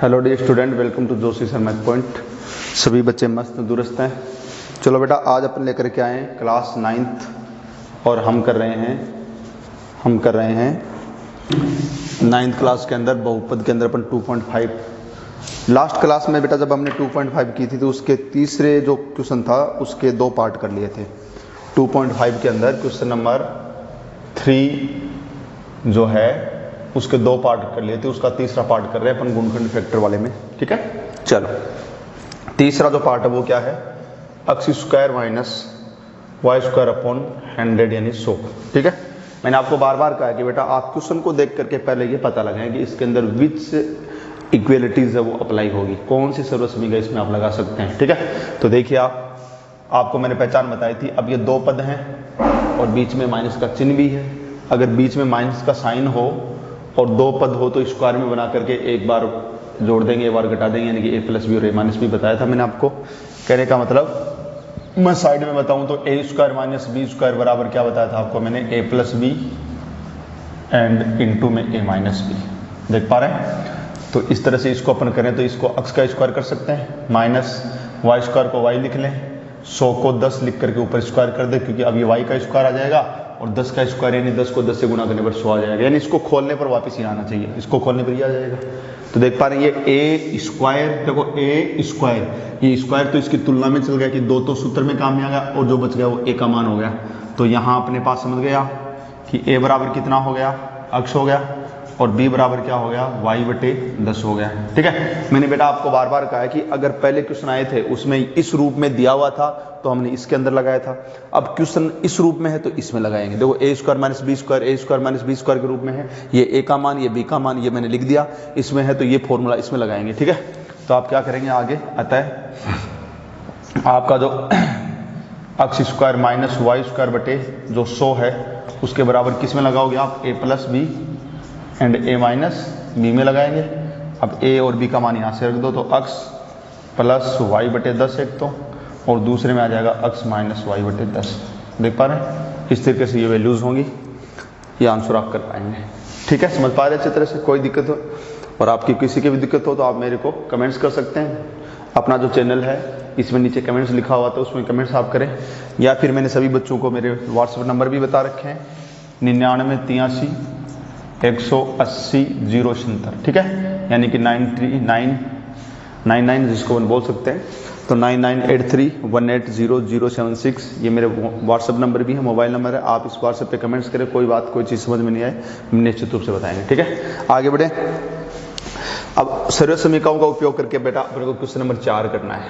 Hello dear student, welcome to Joshi sir math point. सभी बच्चे मस्त दुरुस्त हैं। चलो बेटा, आज अपन लेकर के आए क्लास 9th और हम कर रहे हैं 9th क्लास के अंदर बहुपद के अंदर अपन 2.5। लास्ट क्लास में बेटा जब हमने 2.5 की थी तो उसके तीसरे जो क्वेश्चन था उसके दो पार्ट कर लिए थे। 2.5 के अंदर क्वेश्चन नंबर 3 जो है उसके दो पार्ट कर लिए थे, उसका तीसरा पार्ट कर रहे हैं अपन गुणनखंड फैक्टर वाले में। ठीक है, चलो तीसरा जो पार्ट है वो क्या है, x square minus Y square upon 100 यानी 100। ठीक है, मैंने आपको बार बार कहा है कि बेटा आप क्वेश्चन को देख करके पहले ये पता लगाएं कि इसके अंदर विच इक्वेलिटीज है वो अप्लाई होगी, कौन सी सर्वसमीकरण इसमें आप लगा सकते हैं। ठीक है, तो देखिए आपको मैंने पहचान बताई थी। अब ये दो पद हैं और बीच में माइनस का चिन्ह भी है। अगर बीच में माइनस का साइन हो और दो पद हो तो स्क्वायर में बना करके एक बार जोड़ देंगे, एक बार घटा देंगे, यानी कि a प्लस बी और a माइनस बी बताया था मैंने आपको। कहने का मतलब मैं साइड में बताऊं तो a square minus B square बराबर क्या बताया था आपको मैंने, a plus B and into में a माइनस बी। देख पा रहे हैं? तो इस तरह से इसको अपन करें तो इसको x का स्क्वायर कर सकते हैं, माइनस वाई स्क्वायर को y लिख लें, 100 को 10 लिख करके ऊपर स्क्वायर कर दे, क्योंकि अब ये y का स्क्वायर आ जाएगा और 10 का स्क्वायर यानी 10 को 10 से गुणा करने पर 100 आ जाएगा, यानी इसको खोलने पर वापस ही आना चाहिए, इसको खोलने पर ही आ जाएगा। तो देख पा रहे हैं ये a स्क्वायर, देखो a स्क्वायर, ये स्क्वायर तो इसकी तुलना में चल गया कि दो तो सूत्र में काम में आ गया और जो बच गया वो a का मान हो गया। तो यहाँ अपने पास समझ गया कि a बराबर कितना हो गया, x हो गया, और b बराबर क्या हो गया, y बटे 10 हो गया। ठीक है, मैंने बेटा आपको बार बार कहा है कि अगर पहले क्वेश्चन आए थे उसमें इस रूप में दिया हुआ था तो हमने इसके अंदर लगाया था, अब क्वेश्चन इस रूप में है तो इसमें लगाएंगे। देखो a square minus B square, a square minus B square के रूप में है, ये a का मान, ये b का मान, ये मैंने लिख दिया इसमें है, तो ये फॉर्मूला इसमें लगाएंगे। ठीक है, तो आप क्या करेंगे आगे, अतः आपका जो x square minus Y square बटे जो 100 है उसके बराबर किस में लगाओगे आप, a plus B and a minus B में लगाएंगे। अब a और b का मान यहाँ से रख दो, तो x प्लस वाई बटे 10 एक तो, और दूसरे में आ जाएगा x माइनस वाई बटे 10। देख पा रहे हैं? इस तरीके से ये वैल्यूज होंगी, ये आंसर आप कर पाएंगे। ठीक है, समझ पा रहे अच्छी तरह से? कोई दिक्कत हो और आपकी किसी की भी दिक्कत हो तो आप मेरे को कमेंट्स कर सकते हैं। अपना जो चैनल है इसमें नीचे कमेंट्स लिखा हुआ था, उसमें कमेंट्स आप करें, या फिर मैंने सभी बच्चों को मेरे व्हाट्सएप नंबर भी बता रखे हैं, 9983 180 076। ठीक है, यानी कि 99 जिसको अपन बोल सकते हैं, तो 9983180076 ये मेरे व्हाट्सएप नंबर भी है, मोबाइल नंबर है। आप इस व्हाट्सएप पे कमेंट्स करें, कोई बात कोई चीज़ समझ में नहीं आए निश्चित रूप से बताएंगे। ठीक है, आगे बढ़े। अब सर्वसमीकरणों का उपयोग करके बेटा अपने को क्वेश्चन नंबर 4 करना है।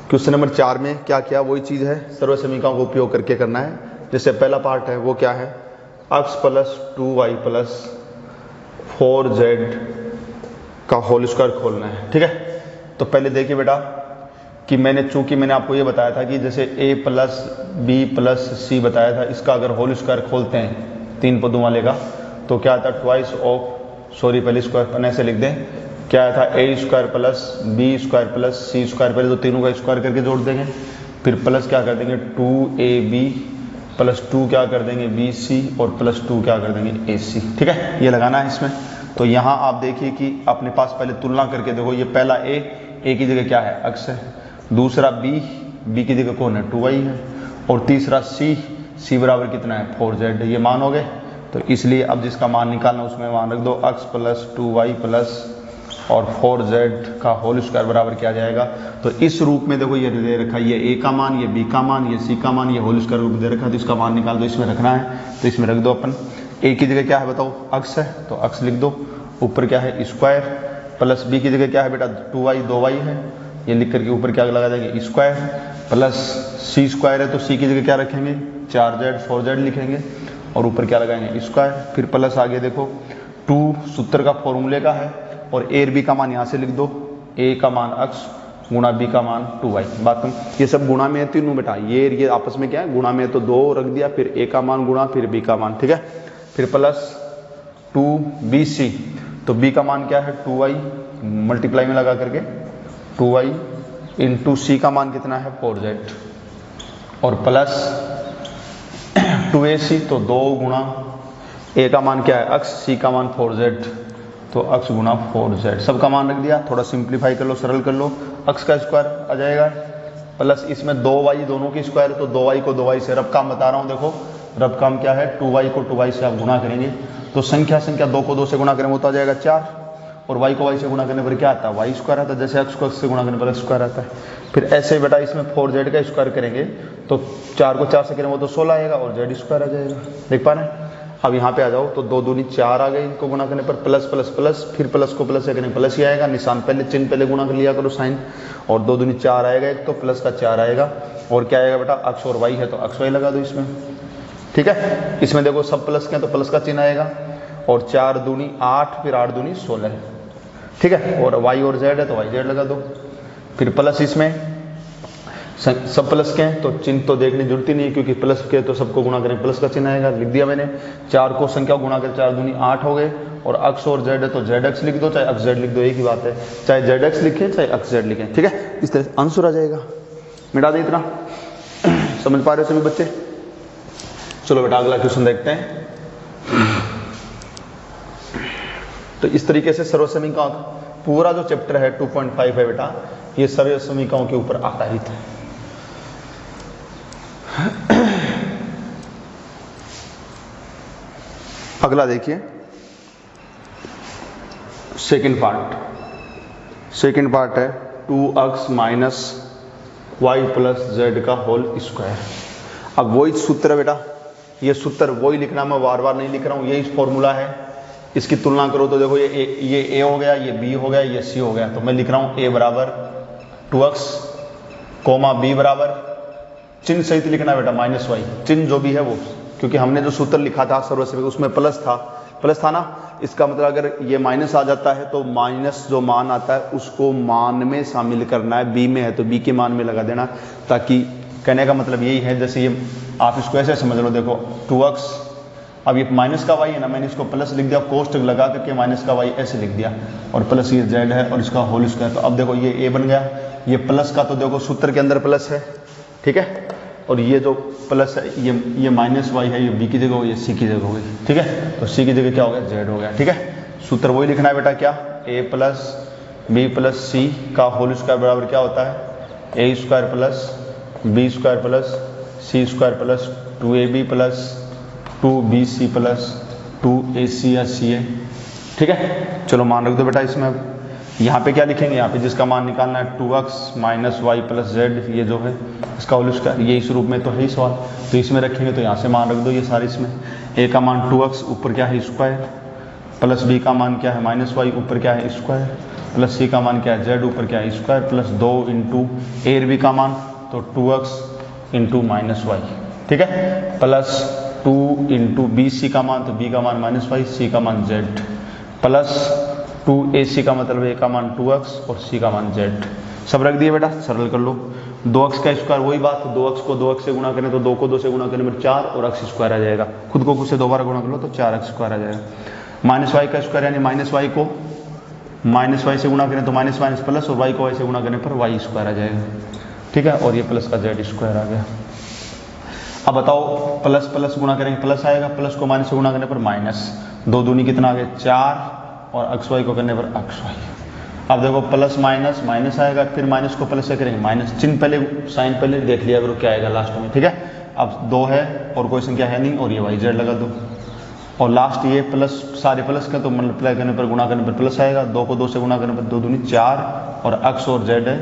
क्वेश्चन नंबर 4 में क्या किया, वही चीज़ है, सर्वसमीकरणों का उपयोग करके करना है। जैसे पहला पार्ट है वो क्या है, x plus 2y plus 4z का होल स्क्वायर खोलना है। ठीक है, तो पहले देखिए बेटा कि चूंकि मैंने आपको ये बताया था कि जैसे a प्लस बी प्लस सी बताया था, इसका अगर होल स्क्वायर खोलते हैं 3 पदों वाले का तो क्या आता है, ट्वाइस ऑफ, सॉरी पहले स्क्वायर पन्ने से लिख दें, क्या आता है a square plus B square plus C square, पहले तो तीनों का स्क्वायर करके जोड़ देंगे, फिर प्लस क्या कर देंगे 2ab प्लस 2 क्या कर देंगे bc और प्लस 2 क्या कर देंगे ac। ठीक है, ये लगाना है इसमें। तो यहाँ आप देखिए कि अपने पास पहले तुलना करके देखो, ये पहला a की जगह क्या है, x है, दूसरा b की जगह कौन है, 2y है, और तीसरा c बराबर कितना है, 4z, ये मान हो गए। तो इसलिए अब जिसका मान निकालना उसमें मान रख दो, x प्लस 2y प्लस और 4z का होल स्क्वायर बराबर क्या जाएगा। तो इस रूप में देखो ये दे रखा है, ये a का मान, ये b का मान, ये c का मान, ये होल स्क्वायर रूप दे रखा है, तो इसका मान निकाल दो, इसमें रखना है तो इसमें रख दो अपन। a की जगह क्या है बताओ, x है, तो x लिख दो, ऊपर क्या है स्क्वायर, प्लस b की जगह क्या है बेटा 2y है, ये लिख करके ऊपर क्या लगा देंगे स्क्वायर, प्लस c स्क्वायर है तो c की जगह क्या रखेंगे 4z 4z लिखेंगे, और ऊपर क्या लगाएंगे स्क्वायर, फिर प्लस आगे देखो 2 सूत्र का फॉर्मूले का है, और a और b का मान यहाँ से लिख दो, a का मान x गुणा b का मान 2y। बात ये सब गुणा में है तीनों बेटा, ये आपस में क्या है गुणा में है, तो 2 रख दिया, फिर a का मान गुणा फिर b का मान। ठीक है, फिर प्लस 2bc, तो b का मान क्या है 2y, मल्टीप्लाई में लगा करके 2y इंटू c का मान कितना है 4z, और प्लस 2ac, तो 2 गुणा a का मान क्या है x, c का मान 4z, तो अक्स गुना 4z, सबका मान रख दिया। थोड़ा सिंप्लीफाई कर लो, सरल कर लो, अक्स का स्क्वायर आ जाएगा प्लस इसमें 2y दोनों की स्क्वायर, तो 2y को 2y से, रब काम बता रहा हूँ देखो, रब काम क्या है, 2y को 2y से आप गुना करेंगे तो संख्या 2 को 2 से गुना करेंगे वो तो आ जाएगा 4, और y को y से गुना करने पर क्या आता है, y स्क्वायर आता है, जैसे x को x से गुना करने पर x स्क्वायर आता है। फिर ऐसे बेटा इसमें 4z का स्क्वायर करेंगे तो 4 को 4 से करेंगे वो तो 16 आएगा और z स्क्वायर आ जाएगा, देख पा रहे हैं। अब यहाँ पे आ जाओ तो 2 दूनी 4 आ गई, इनको गुना करने पर प्लस प्लस प्लस, फिर प्लस को प्लस से करेंगे प्लस ही आएगा, निशान पहले चिन्ह पहले गुना कर लिया करो साइन, और 2 दूनी 4 आएगा, एक तो प्लस का 4 आएगा, और क्या आएगा बेटा अक्स और y है तो अक्स y लगा दो इसमें, ठीक है। इसमें देखो सब प्लस के हैं तो प्लस का चिन्ह आएगा, और 4 दूनी 8, फिर 8 दूनी 16, ठीक है, और y और z है तो y z लगा दो, फिर प्लस इसमें सब प्लस के हैं तो चिन्ह तो देखने की जरूरत ही नहीं है, क्योंकि प्लस के तो सबको गुणा करें प्लस का चिन्ह आएगा, लिख दिया मैंने। 4 को संख्या गुणा कर 4 दूनी 8 हो गए, और अक्स और z है तो zx लिख दो, चाहे अक्स z लिख दो, एक ही बात है, चाहे zx लिखें चाहे अक्स z लिखें, ठीक है। इस तरह से आंसर आ जाएगा, मिटा दे इतना। समझ पा रहे हो सभी बच्चे? चलो बेटा अगला क्वेश्चन देखते हैं। तो इस तरीके से सर्वसमीका पूरा जो चैप्टर है 2.5 है बेटा, ये सर्वसमीकाओं के ऊपर आधारित है। अगला देखिए सेकंड पार्ट है 2x minus Y plus Z का होल स्क्वायर। अब वही सूत्र है बेटा, ये सूत्र वही लिखना, मैं बार बार नहीं लिख रहा हूँ, यही फॉर्मूला है। इसकी तुलना करो तो देखो ये a हो गया, ये b हो गया, ये c हो गया, तो मैं लिख रहा हूँ a बराबर 2x कोमा b बराबर, चिन्ह सहित लिखना है बेटा माइनस वाई, चिन्ह जो भी है वो, क्योंकि हमने जो सूत्र लिखा था सर्वसमीका उसमें प्लस था ना, इसका मतलब अगर ये माइनस आ जाता है तो माइनस जो मान आता है उसको मान में शामिल करना है, बी में है तो बी के मान में लगा देना, ताकि कहने का मतलब यही है, जैसे ये आप इसको ऐसे समझ लो, देखो 2x, अब ये माइनस का y है ना, मैंने इसको प्लस लिख दिया, कोष्टक लगा करके माइनस का y ऐसे लिख दिया, और प्लस ये z है और इसका होल स्क्वायर, तो अब देखो ये a बन गया, ये प्लस का तो देखो सूत्र के अंदर प्लस है, ठीक है, और ये जो प्लस है ये माइनस वाई है, ये बी की जगह हो, ये सी की जगह हो गई, ठीक है, तो सी की जगह क्या हो गया, जेड हो गया, ठीक है। सूत्र वही लिखना है बेटा, क्या, a plus B plus C का होल स्क्वायर बराबर क्या होता है, a square plus B square plus C square plus 2ab plus 2bc plus 2ac या ca, ठीक है। चलो मान रख दो बेटा इसमें, यहाँ पे क्या लिखेंगे, यहाँ पे जिसका मान निकालना है 2x minus Y plus Z, ये जो है इसका होल स्क्वायर, ये इस रूप में तो है ही सवाल, तो इसमें रखेंगे तो यहाँ से मान रख दो ये सारे, इसमें a का मान 2x ऊपर क्या है स्क्वायर, प्लस b का मान क्या है माइनस वाई ऊपर क्या है स्क्वायर, प्लस c का मान क्या है z ऊपर क्या है स्क्वायर, प्लस 2 इंटू a और b का मान तो 2x इंटू माइनस वाई, ठीक है, प्लस 2 इंटू bc का मान तो b का मान माइनस वाई, c का मान z, प्लस 2ac का मतलब a का मान 2x और c का मान z, सब रख दिए बेटा, सरल कर लो। 2x का स्क्वायर वही बात, 2x को 2x से गुणा करें तो 2 को 2 से गुणा करने पर 4 और x स्क्वायर आ जाएगा, खुद को खुद से दोबारा गुणा कर लो तो 4x स्क्वायर आ जाएगा। माइनस वाई का स्क्वायर यानी माइनस वाई को माइनस वाई से गुणा करें तो माइनस माइनस प्लस, और y को y से गुणा करने पर y स्क्वायर आ जाएगा, ठीक है, और ये प्लस का z स्क्वायर आ गया। अब बताओ प्लस प्लस गुणा करेंगे प्लस आएगा, प्लस को माइनस से गुणा करने पर माइनस, 2 दूनी कितना आ गया 4, और अक्स वाई को करने पर अक्स वाई। अब देखो प्लस माइनस माइनस आएगा, फिर माइनस को प्लस से करेंगे माइनस, चिन्ह पहले साइन पहले देख लिया करो क्या आएगा लास्ट में, ठीक है। अब 2 है और कोई संख्या है नहीं, और ये वाई जेड लगा दो, और लास्ट ये प्लस, सारे प्लस का तो मल्टीप्लाई करने पर गुणा करने पर प्लस आएगा, 2 को 2 से गुणा करने पर 2 दूनी 4, और अक्स और जेड है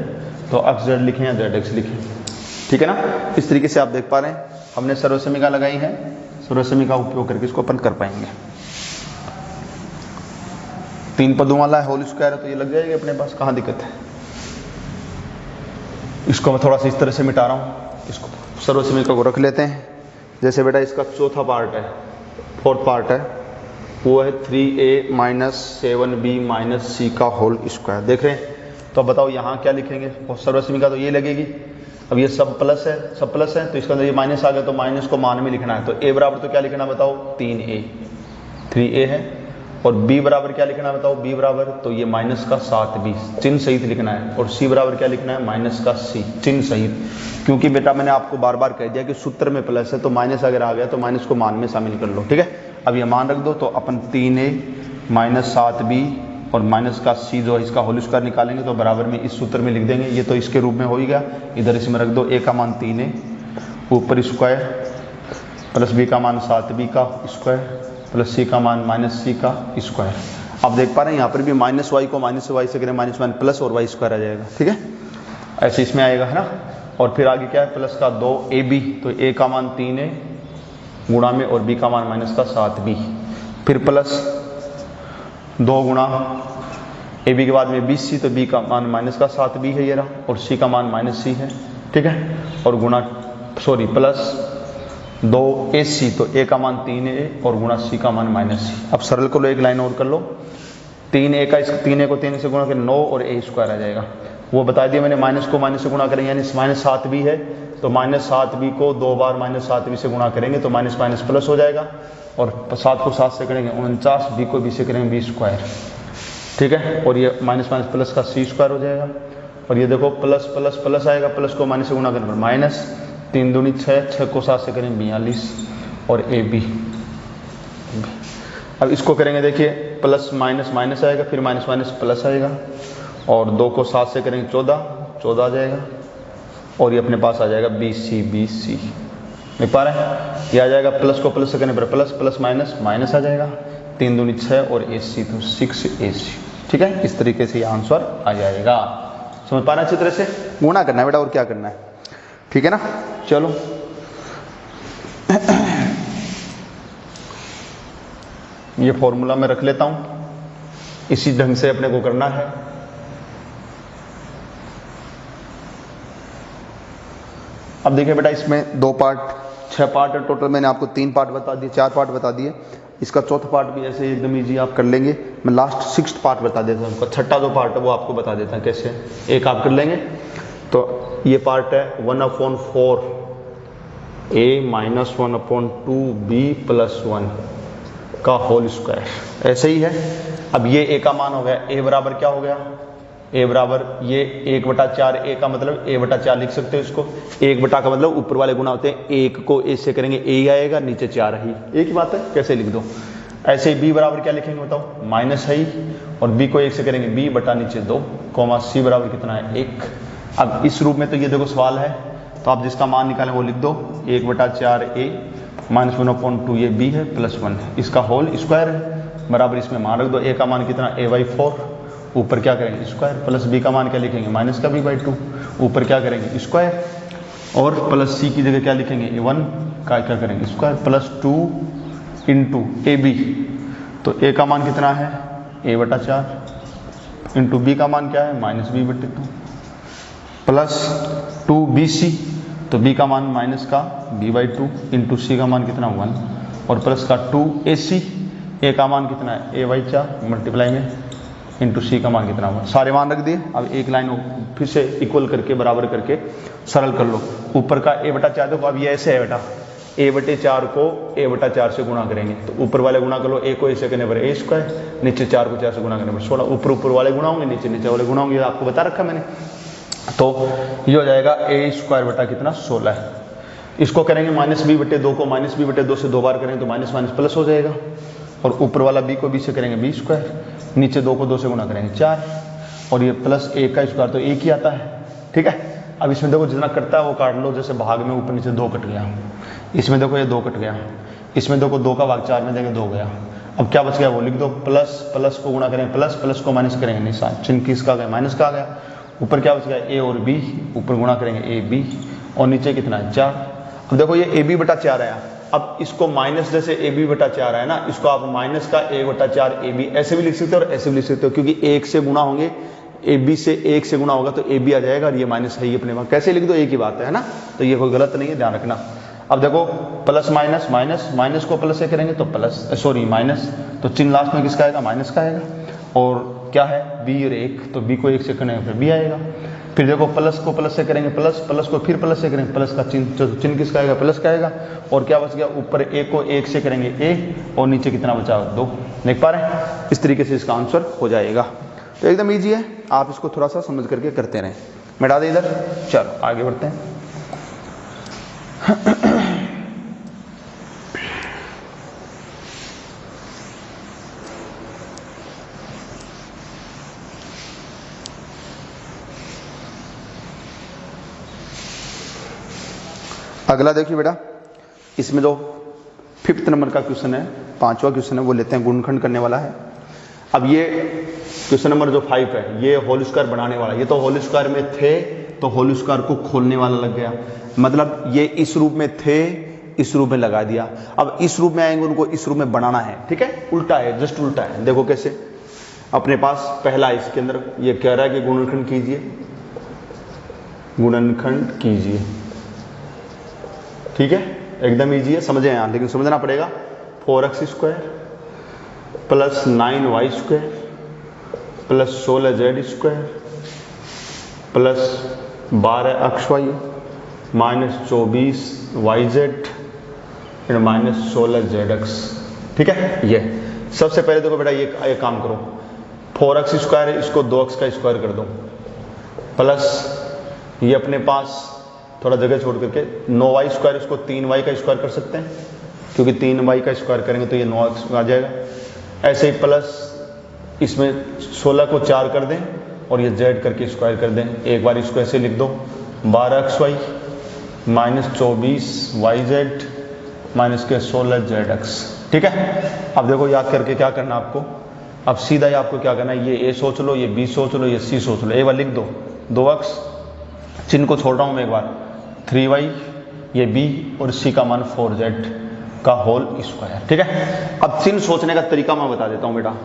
तो अक्स जेड लिखें या जेड एक्स लिखें, ठीक है ना। इस तरीके से आप देख पा रहे हैं हमने सर्वसमीका लगाई है, सर्वसमीका उपयोग करके इसको अपन कर पाएंगे। 3 पदों वाला है, होल स्क्वायर है तो ये लग जाएगी अपने पास, कहाँ दिक्कत है। इसको मैं थोड़ा सा इस तरह से मिटा रहा हूँ, इसको सर्वसमीका को रख लेते हैं। जैसे बेटा इसका चौथा पार्ट है, फोर्थ पार्ट है, वो है 3a minus 7b minus c का होल स्क्वायर, देख रहे हैं। तो अब बताओ यहाँ क्या लिखेंगे, और सर्वसमीका तो ये लगेगी। अब ये सब प्लस है तो इसके अंदर ये माइनस आ गया, तो माइनस को मान में लिखना है, तो a बराबर तो क्या लिखना बताओ 3a है, और b बराबर क्या लिखना है बताओ, b बराबर तो ये माइनस का 7b चिन्ह सहित लिखना है, और c बराबर क्या लिखना है माइनस का c चिन्ह सहित, क्योंकि बेटा मैंने आपको बार बार कह दिया कि सूत्र में प्लस है तो माइनस अगर आ गया तो माइनस को मान में शामिल कर लो, ठीक है। अब ये मान रख दो, तो अपन 3a -7b और माइनस का c जो है इसका होल स्क्वायर निकालेंगे तो बराबर में इस सूत्र में लिख देंगे। ये तो इसके रूप में हो ही गया, इधर इसमें रख दो a का मान 3a ऊपर स्क्वायर प्लस b का मान 7b का स्क्वायर प्लस c का मान -c का स्क्वायर। आप देख पा रहे हैं यहाँ पर भी -y को -y से करें माइनस प्लस और y स्क्वायर आ जाएगा, ठीक है, ऐसे इसमें आएगा, है ना। और फिर आगे क्या है, प्लस का 2ab, तो a का मान 3a गुणा में और b का मान माइनस का 7b, फिर प्लस 2 गुणा ab के बाद में 20c, तो b का मान माइनस का 7b है ये रहा, और c का मान -c है, ठीक है, और गुणा प्लस 2ac, तो a का मान 3a और गुणा c का मान -c। अब सरल कर लो, एक लाइन और कर लो, 3a को 3 से गुणा कर 9 और a स्क्वायर आ जाएगा। वो बता दिया मैंने, माइनस को माइनस से गुणा करेंगे यानी -7b है, तो -7b को 2 बार -7b से गुणा करेंगे तो माइनस माइनस प्लस हो जाएगा, और 7 को 7 से करेंगे 49, b को b से करेंगे b स्क्वायर, ठीक है, और ये माइनस माइनस प्लस का c स्क्वायर हो जाएगा। और ये देखो प्लस प्लस प्लस आएगा, प्लस को माइनस से गुणा करने पर माइनस, 3 दूनी 6, 6 को 7 से करेंगे 42 और ab। अब इसको करेंगे, देखिए प्लस माइनस माइनस आएगा, फिर माइनस माइनस प्लस आएगा, और 2 को 7 से करेंगे 14, 14 आ जाएगा, और ये अपने पास आ जाएगा BC देख पा रहे हैं, ये आ जाएगा प्लस को प्लस से करने पर प्लस, प्लस माइनस माइनस आ जाएगा, 3 दूनी 6 और AC तो 6AC, ठीक है, इस तरीके से ये आंसर आ जाएगा। समझ पा रहे हैं अच्छी तरह से, गुणा करना है बेटा और क्या करना है, ठीक है ना। चलो ये फॉर्मूला मैं रख लेता हूं, इसी ढंग से अपने को करना है। अब देखिए बेटा, इसमें 2 पार्ट, 6 पार्ट है टोटल, मैंने आपको 3 पार्ट बता दिए, 4 पार्ट बता दिए, इसका चौथा पार्ट भी ऐसे एकदम इजी आप कर लेंगे। मैं लास्ट 6th पार्ट बता देता हूँ, उसका छठा जो पार्ट है वो आपको बता देता हूँ कैसे एक आप कर लेंगे। तो ये पार्ट है 1/4 a - 1/2b + 1 का होल स्क्वायर, ऐसे ही है। अब ये a का मान हो गया, a बराबर क्या हो गया, a बराबर ये 1/4, a का मतलब a/4 लिख सकते हो इसको, 1 का मतलब ऊपर वाले गुणा होते हैं, 1 को a से करेंगे a ही आएगा, नीचे 4 ही, एक ही बात है, कैसे लिख दो। ऐसे ही b बराबर क्या लिखेंगे बताओ, माइनस है ही, और b को 1 से करेंगे b बटा नीचे 2, c बराबर कितना है 1। अब इस रूप में तो ये देखो सवाल है, तो आप जिसका मान निकालें वो लिख दो, 1/4a - 1/2 ये b है प्लस 1 है, इसका होल स्क्वायर है, बराबर इसमें मान रख दो, a का मान कितना a/4, ऊपर क्या करेंगे स्क्वायर, प्लस b का मान क्या लिखेंगे माइनस का b/2, ऊपर क्या करेंगे स्क्वायर, और प्लस c की जगह क्या लिखेंगे a1 का क्या करेंगे स्क्वायर, प्लस 2 इंटू ab, तो a का मान कितना है a/4 इंटू b का मान क्या है -b/2 प्लस 2bc, तो b का मान माइनस का b/2 इंटू c का मान कितना 1, और प्लस का 2ac, a का मान कितना है a/4 मल्टीप्लाई में इंटू c का मान कितना होगा, सारे मान रख दिए। अब एक लाइन फिर से इक्वल करके बराबर करके सरल कर लो, ऊपर का a/4 देखो, अब ये ऐसे है बेटा, a/4 को a/4 से गुणा करेंगे, तो ऊपर वाले गुणा कर लो, a को a से करने पर a स्क्वायर, नीचे 4 को 4 से गुणा करने पर 16, ऊपर वाले गुणा होंगे, नीचे नीचे वाले गुणा होंगे, आपको बता रखा मैंने। तो ये हो जाएगा a² बटा कितना 16 है। इसको करेंगे -b/2 को -b/2 से 2 बार करेंगे तो माइनस माइनस प्लस हो जाएगा, और ऊपर वाला b को b से करेंगे b², नीचे 2 को 2 से गुणा करेंगे 4, और ये प्लस a का स्क्वायर तो 1 ही आता है, ठीक है। अब इसमें देखो जितना कटता है वो काट लो, जैसे भाग में ऊपर नीचे 2 कट गया, इसमें देखो ये 2 कट गया, इसमें देखो 2 का भाग 4 में देंगे 2 गया, अब क्या बच गया वो लिख दो, प्लस प्लस को गुणा करेंगे प्लस, प्लस को माइनस करेंगे निशान, चिन्ह किसका आ गया माइनस का आ गया, ऊपर क्या बच गया a और b, ऊपर गुणा करेंगे ab, और नीचे कितना है 4। अब देखो ये ab/4 आया, अब इसको माइनस जैसे ab/4 है ना, इसको आप माइनस का 1/4 ab ऐसे भी लिख सकते हो और ऐसे भी लिख सकते हो, क्योंकि 1 से गुणा होंगे, ab से 1 से गुणा होगा तो ab आ जाएगा, और ये माइनस है ही अपने पास, कैसे लिख दो एक ही बात है ना, तो ये कोई गलत नहीं है, ध्यान रखना। अब देखो प्लस माइनस माइनस, माइनस को प्लस से करेंगे तो प्लस, सॉरी माइनस, तो चिन्ह लास्ट में किसका आएगा माइनस का आएगा, और क्या है b और 1, तो b को 1 से करेंगे फिर b आएगा, फिर देखो प्लस को प्लस से करेंगे प्लस, प्लस को फिर प्लस से करेंगे प्लस का चिन्ह किसका आएगा प्लस का आएगा, और क्या बच गया ऊपर a को 1 से करेंगे a, और नीचे कितना बचा 2, देख पा रहे हैं, इस तरीके से इसका आंसर हो जाएगा। तो एकदम ईजी है, आप इसको थोड़ा सा समझ करके करते रहें। मिटा दे इधर, चलो आगे बढ़ते हैं। अगला देखिए बेटा, इसमें जो 5th नंबर का क्वेश्चन है, 5वां क्वेश्चन है, वो लेते हैं, गुणनखंड करने वाला है। अब ये क्वेश्चन नंबर जो 5 है, ये होल स्क्वायर बनाने वाला, ये तो होल स्क्वायर में थे तो होल स्क्वायर को खोलने वाला लग गया, मतलब ये इस रूप में थे, इस रूप में लगा दिया। अब इस रूप में आएंगे, उनको इस रूप में बनाना है, ठीक है, उल्टा है, जस्ट उल्टा है। देखो कैसे, अपने पास पहला इसके अंदर ये कह रहा है कि गुणनखंड कीजिए, गुणनखंड कीजिए, ठीक है, एकदम इजी है, समझे यहां, लेकिन समझना पड़ेगा। 4x² plus 9y² plus 16z² plus 12xy minus 24yz and minus 16zx, ठीक है। ये सबसे पहले देखो बेटा, ये काम करो, 4x² है, इसको 2x का स्क्वायर कर दो, प्लस ये अपने पास थोड़ा जगह छोड़ करके 9y², इसको 3y का स्क्वायर कर सकते हैं, क्योंकि 3y का स्क्वायर करेंगे तो ये 9x आ जाएगा। ऐसे ही प्लस इसमें 16 को 4 कर दें और ये z करके स्क्वायर कर दें। एक बार इसको ऐसे लिख दो, 12xy माइनस 24yz माइनस के 16zx, ठीक है। अब देखो याद करके क्या करना आपको, अब सीधा ही आपको क्या करना है, ये a सोच लो, ये b सोच लो, ये c सोच लो, एक बार लिख दो, 2x, चिन्ह को छोड़ रहा हूं मैं एक बार, 3y, ये b और c का मान 4z का होल स्क्वायर, ठीक है। अब चिन्ह सोचने का तरीका मैं बता देता हूं बेटा,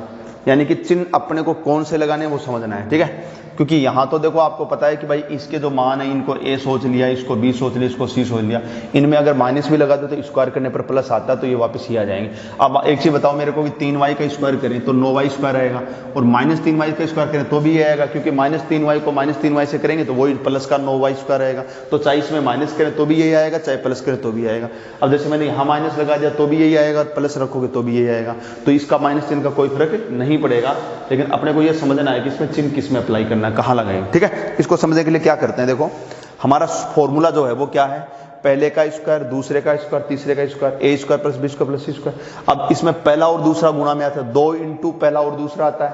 यानी कि चिन्ह अपने को कौन से लगाने हैं वो समझना है, ठीक है। क्योंकि यहां तो देखो आपको पता है कि भाई इसके जो मान है, इनको a सोच लिया, इसको b सोच लिया, इसको c सोच लिया, इनमें अगर माइनस भी लगा दो तो स्क्वायर करने पर प्लस आता है, तो ये वापस ही आ जाएंगे। अब एक चीज बताओ मेरे को कि 3y का स्क्वायर करें तो 9y² आएगा, और माइनस 3y का स्क्वायर करें तो भी ये आएगा, क्योंकि माइनस 3y को माइनस 3y से करेंगे तो वही प्लस का 9y² आएगा। तो चाहे इसमें माइनस करें तो भी यही आएगा, चाहे प्लस करें तो भी आएगा। अब जैसे मैंने यहाँ माइनस लगा दिया तो भी यही आएगा, प्लस रखोगे तो भी यही आएगा, तो इसका माइनस चिन्ह का कोई फर्क नहीं पड़ेगा। लेकिन अपने को यह समझना है कि इसमें चिन्ह किस में अप्लाई करना है, कहाँ लगाएंगे, ठीक है। इसको समझने के लिए क्या करते हैं, देखो हमारा फॉर्मूला जो है वो क्या है, पहले का स्क्वायर, दूसरे का स्क्वायर, तीसरे का square, a² plus b² plus c²। अब इसमें पहला और दूसरा गुणा में आता है, 2 इंटू पहला और दूसरा आता है,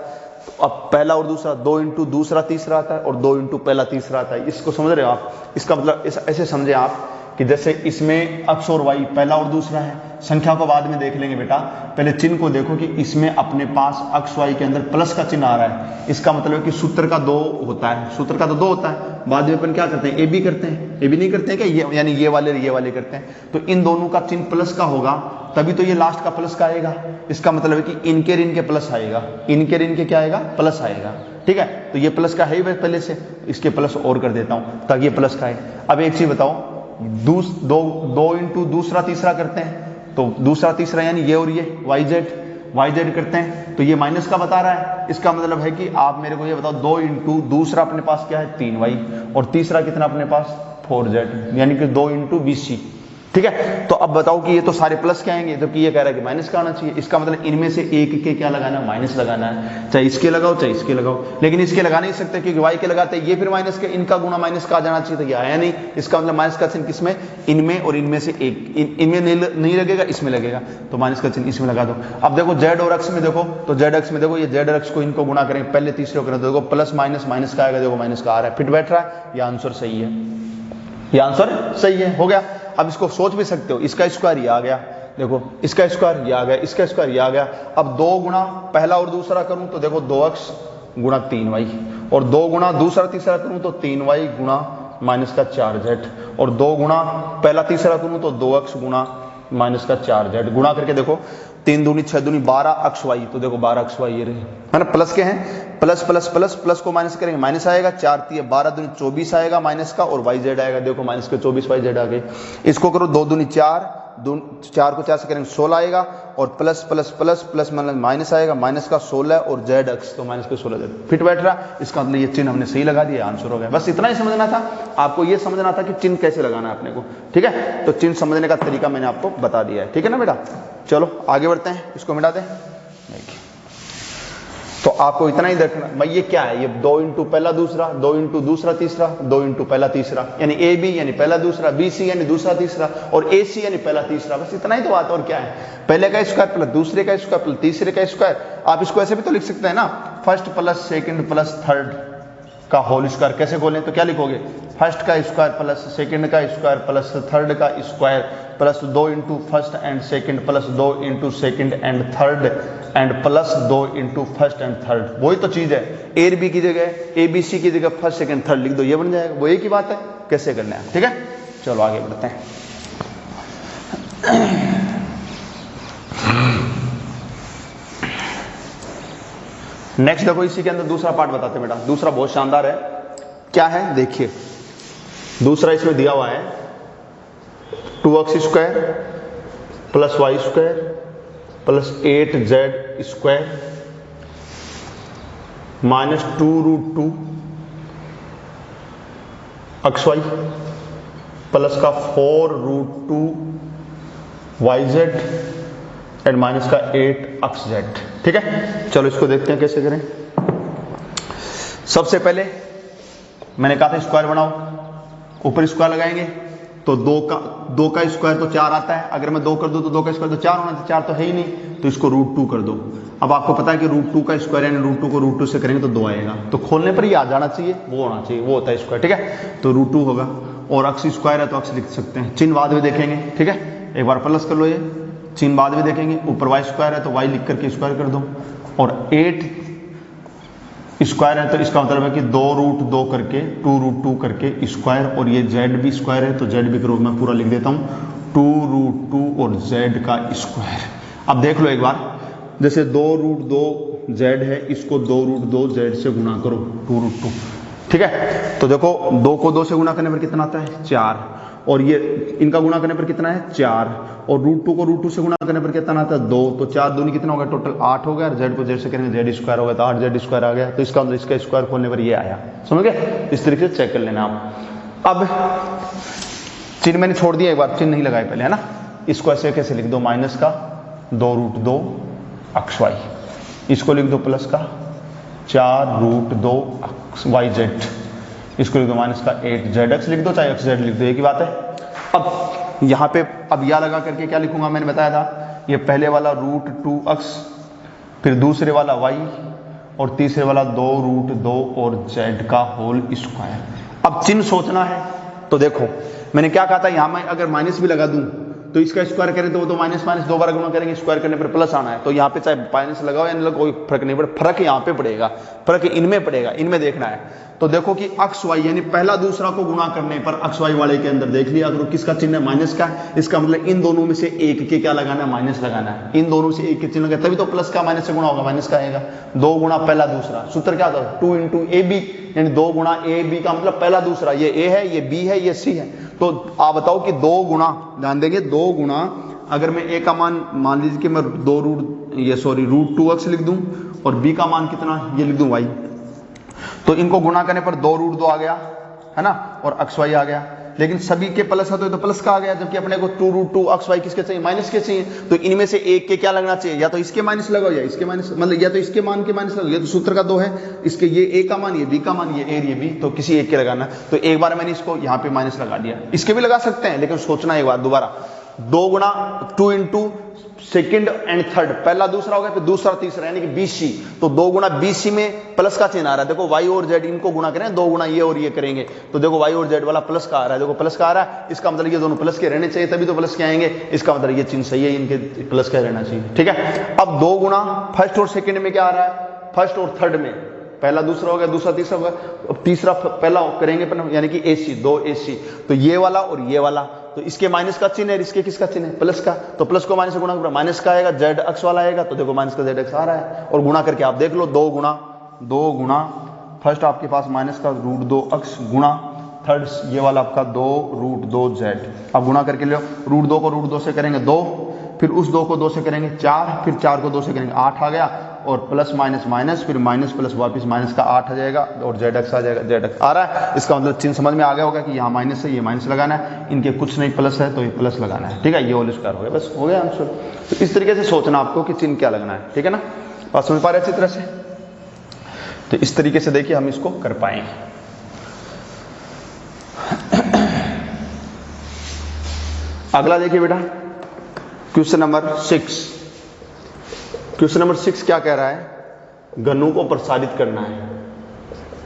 तो अब पहला और दूसरा, 2 इंटू दूसरा तीसरा आता है, और 2 इंटू पहला तीसरा आता है। इसको समझ रहे हो आप, इसका मतलब ऐसे समझे आप कि जैसे इसमें x और y पहला और दूसरा है, संख्या को बाद में देख लेंगे बेटा, पहले चिन्ह को देखो कि इसमें अपने पास x y के अंदर प्लस का चिन्ह आ रहा है, इसका मतलब है कि सूत्र का 2 होता है, सूत्र का तो 2 होता है। बाद में अपन क्या करते हैं, AB करते हैं, AB नहीं करते हैं क्या, ये यानी ये वाले करते हैं, तो इन दोनों का चिन्ह प्लस का होगा, तभी तो ये लास्ट का प्लस का आएगा। इसका मतलब है कि इनके ऋण के प्लस आएगा, इनके ऋण के क्या आएगा, प्लस आएगा, ठीक है। तो ये प्लस का है ही पहले से, इसके प्लस और कर देता हूं ताकि ये प्लस का है। अब एक चीज बताओ, 2 इंटू दूसरा तीसरा करते हैं, तो दूसरा तीसरा यानी ये और ये yz करते हैं, तो ये माइनस का बता रहा है। इसका मतलब है कि आप मेरे को ये बताओ, 2 इंटू दूसरा अपने पास क्या है, 3y, और तीसरा कितना अपने पास 4z, यानी कि 2 इंटू bc, ठीक है। तो अब बताओ कि ये तो सारे प्लस के आएंगे, जबकि ये कह रहा है कि माइनस का आना चाहिए। इसका मतलब इनमें से एक के क्या लगाना है, माइनस लगाना है, चाहे इसके लगाओ चाहे इसके लगाओ, लेकिन इसके लगा नहीं सकते क्योंकि y के लगाते ये फिर माइनस के, इनका गुना माइनस का आ जाना चाहिए, तो ये आया नहीं। इसका मतलब माइनस का चिन्ह किसमें, इनमें, और इनमें से एक, इनमें नहीं लगेगा, इसमें लगेगा, तो माइनस का चिन्ह इसमें लगा दो। अब देखो z और x में देखो, तो z में देखो, ये z और x को इनको गुणा करेंगे, पहले तीसरे को करें तो देखो प्लस माइनस माइनस का आएगा, देखो माइनस का आ रहा है, फिट बैठ रहा है, ये आंसर सही है, ये आंसर सही है, हो गया। अब इसको सोच भी सकते हो, इसका स्क्वायर ये आ गया, देखो इसका स्क्वायर ये आ गया, इसका स्क्वायर ये आ गया। अब 2 गुणा पहला और दूसरा करूं तो देखो 2x गुणा 3y, और 2 गुणा दूसरा तीसरा करूं तो 3y गुणा माइनस का 4z, और 2 गुणा पहला तीसरा करूं तो 2x गुणा माइनस का 4z। गुणा करके देखो, 3 दूनी 6 दूनी 12xy, तो देखो 12xy ये रहे, है ना, प्लस के हैं, प्लस प्लस प्लस प्लस को माइनस करेंगे, माइनस आएगा, 4 3 12 दूनी 24 आएगा माइनस का, और yz आएगा, देखो माइनस के 24 yz आ गए। इसको करो 2 दूनी 4, 4 को 4 से करेंगे 16 आएगा, और प्लस प्लस प्लस प्लस मतलब माइनस आएगा, माइनस का 16 और zx, तो माइनस के 16z फिट बैठ रहा। इसका मतलब ये चिन्ह हमने सही लगा दिया, आंसर हो गया। बस इतना ही समझना था आपको, ये समझना था कि चिन्ह कैसे लगाना है अपने को, ठीक है। तो चिन्ह समझने का तरीका मैंने आपको बता दिया है, ठीक है ना बेटा। चलो आगे बढ़ते हैं, इसको मिटा दें। तो आपको इतना ही देखना, भाई ये क्या है, ये 2 इंटू पहला दूसरा, 2 इंटू दूसरा तीसरा, 2 इंटू पहला तीसरा, यानी ए बी यानी पहला दूसरा, बी सी यानी दूसरा तीसरा, और ए सी यानी पहला तीसरा, बस इतना ही तो बात। और क्या है, पहले का स्क्वायर प्लस दूसरे का स्क्वायर प्लस तीसरे का स्क्वायर। आप इसको ऐसे भी तो लिख सकते हैं ना, first plus second plus third, का होल स्क्वायर कैसे खोलें, तो क्या लिखोगे, फर्स्ट का स्क्वायर प्लस सेकंड का स्क्वायर प्लस थर्ड का square plus 2 into first and second plus 2 into second and third and plus 2 into first and third. वही तो चीज है, ए बी की जगह ए बी सी की जगह फर्स्ट सेकंड थर्ड लिख दो, ये बन जाएगा। वो एक ही बात है, कैसे करना है, ठीक है। चलो आगे बढ़ते हैं। नेक्स्ट देखो, इसी के अंदर दूसरा पार्ट बताते हैं बेटा। दूसरा बहुत शानदार है, क्या है देखिए। दूसरा इसमें दिया हुआ है 2x square plus Y square plus 8z square minus 2√2 XY plus का 4√2 YZ एंड माइनस का 8XZ। ठीक है, चलो इसको देखते हैं कैसे करें। सबसे पहले मैंने कहा था स्क्वायर बनाओ, ऊपर स्क्वायर लगाएंगे तो 2 का स्क्वायर तो 4 आता है। अगर मैं 2 कर दूं तो 2 का स्क्वायर तो 4 होना चाहिए, 4 तो है ही नहीं, तो इसको √2 कर दो। अब आपको पता है कि √2 का स्क्वायर यानी √2 को √2 से करेंगे तो 2 आएगा, तो खोलने पर ही आ जाना चाहिए, वो होना चाहिए, वो होता है स्क्वायर। ठीक है, तो √2 होगा और अक्स स्क्वायर है तो अक्स लिख सकते हैं, चिन्ह बाद में देखेंगे। ठीक है, एक बार प्लस कर लो, ये चिन्ह बाद में देखेंगे। ऊपर वाई स्क्वायर है तो वाई लिख करके स्क्वायर कर दो, और 8 स्क्वायर है तो इसका मतलब है कि 2√2 करके 2√2 करके स्क्वायर, और ये जेड भी स्क्वायर है तो जेड भी के रूप में पूरा लिख देता हूँ 2√2 और जेड का स्क्वायर। अब देख लो एक बार, जैसे 2√2 जेड है, इसको 2√2 जेड से गुणा करो 2√2। ठीक है, तो देखो 2 को 2 से गुणा करने पर कितना आता है 4, और ये इनका गुणा करने पर कितना है 4, और √2 को √2 से गुणा करने पर कितना आता है 2, तो 4 दूनी कितना होगा टोटल 8 हो गया, और जेड को जेड से करेंगे जेड स्क्वायर हो गया तो 8z स्क्वायर आ गया। तो इसका मतलब इसका स्क्वायर खोलने पर ये आया, समझ गए। इस तरीके से चेक कर लेना आप। अब चिन्ह मैंने छोड़ दिया, एक बार चिन्ह नहीं लगाए पहले, है ना। इसको ऐसे कैसे लिख दो, माइनस का 2√2 XY, इसको लिख दो प्लस का 4√2 YZ, इसको लिख दो माइनस का 8ZX लिख दो, चाहे XZ लिख दो, एक ही बात है। अब यहाँ पे अब या लगा करके क्या लिखूंगा, मैंने बताया था, ये पहले वाला √2x, फिर दूसरे वाला y, और तीसरे वाला 2√2 और z का होल स्क्वायर। अब चिन्ह सोचना है, तो देखो मैंने क्या कहा था, यहाँ मैं अगर माइनस भी लगा दूं तो इसका स्क्वायर करें तो वो तो माइनस माइनस 2 बार गुणा करेंगे, स्क्वायर करने पर प्लस आना है, तो यहाँ पे चाहे माइनस लगाओ या नहीं लगाओ कोई फर्क नहीं पड़ेगा, फर्क यहाँ पे पड़ेगा, फर्क इनमें पड़ेगा, इनमें देखना है। तो देखो कि अक्स वाई यानी पहला दूसरा को गुणा करने पर अक्स वाई वाले के अंदर देख लिया, अगर किसका चिन्ह है माइनस का, इसका मतलब इन दोनों में से एक के क्या लगाना है, माइनस लगाना है। इन दोनों से एक के चिन्ह लगा तभी तो प्लस का माइनस से गुणा होगा, माइनस का आएगा। 2 गुणा पहला दूसरा, सूत्र क्या था 2 इंटू ए बी, यानी 2 गुणा ए बी का मतलब पहला दूसरा, ये ए है, ये बी है, ये सी है। तो आप बताओ कि 2 गुणा, ध्यान देंगे 2 गुणा, अगर मैं ए का मान लीजिए कि मैं √2x लिख दूं और बी का मान कितना ये लिख दूं y, तो इनको गुणा करने पर 2√2 आ गया, है ना, और XY आ गया। लेकिन सभी के प्लस है तो प्लस का आ गया, जबकि अपने को 2√2 XY किसके चाहिए, माइनस के चाहिए। तो इनमें से एक के क्या लगना चाहिए, या तो इसके माइनस लगाओ या इसके माइनस, मतलब या तो इसके मान के माइनस लगाओ, ये तो सूत्र का 2 है, इसके ये ए का मान, ये बी का मान, ये ए ये बी, तो किसी एक के लगाना। तो एक बार मैंने इसको यहाँ पे माइनस लगा दिया, इसके भी लगा सकते हैं, लेकिन सोचना एक बार दोबारा, 2 गुणा 2 इंटू सेकेंड एंड थर्ड, पहला दूसरा हो गया, फिर दूसरा तीसरा, यानी कि BC, तो 2 गुणा BC में प्लस का चिन्ह आ रहा है। देखो y और z इनको गुणा करें, 2 गुणा ये और ये करेंगे, तो देखो y और z वाला प्लस का आ रहा है, देखो प्लस का आ रहा है, इसका मतलब ये दोनों प्लस के रहने चाहिए, तभी तो प्लस के आएंगे, इसका मतलब ये चिन्ह सही है, इनके प्लस का रहना चाहिए। ठीक है, अब 2 गुणा फर्स्ट और सेकेंड में क्या आ रहा है, फर्स्ट और थर्ड में, पहला दूसरा हो गया, दूसरा तीसरा हो गया, अब तीसरा पहला करेंगे, यानी कि AC, 2 AC, तो ये वाला और ये वाला, तो इसके माइनस का चिन्ह है, इसके किसका चिन्ह है, प्लस का, तो प्लस को माइनस से गुणा करो, माइनस का आएगा, जेड अक्स वाला आएगा, तो देखो माइनस का जेड अक्स आ रहा है, और गुणा करके आप देख लो, 2 गुणा फर्स्ट आपके पास माइनस का √2x गुणा थर्ड ये वाला आपका 2√2z, अब गुणा करके लो, √2 को √2 से करेंगे 2, फिर उस 2 को 2 से करेंगे 4, फिर 4 को 2 से करेंगे 8 आ गया, और प्लस माइनस माइनस, फिर माइनस प्लस वापस माइनस का 8 आ जाएगा, और जेड आ जाएगा, जेड आ रहा है। इसका मतलब चिन्ह समझ में आ गया होगा कि यहाँ माइनस है, ये माइनस लगाना है, इनके कुछ नहीं प्लस है तो ये प्लस लगाना है। ठीक है, ये होल स्क्वायर हो गया, बस हो गया आंसर। तो इस तरीके से सोचना आपको कि चिन्ह क्या लगना है, ठीक है ना, बात समझ पा रहे अच्छी तरह से। तो इस तरीके से देखिए हम इसको कर पाएंगे। अगला देखिए बेटा, क्वेश्चन नंबर 6। क्वेश्चन नंबर 6 क्या कह रहा है, घनों को प्रसारित करना है।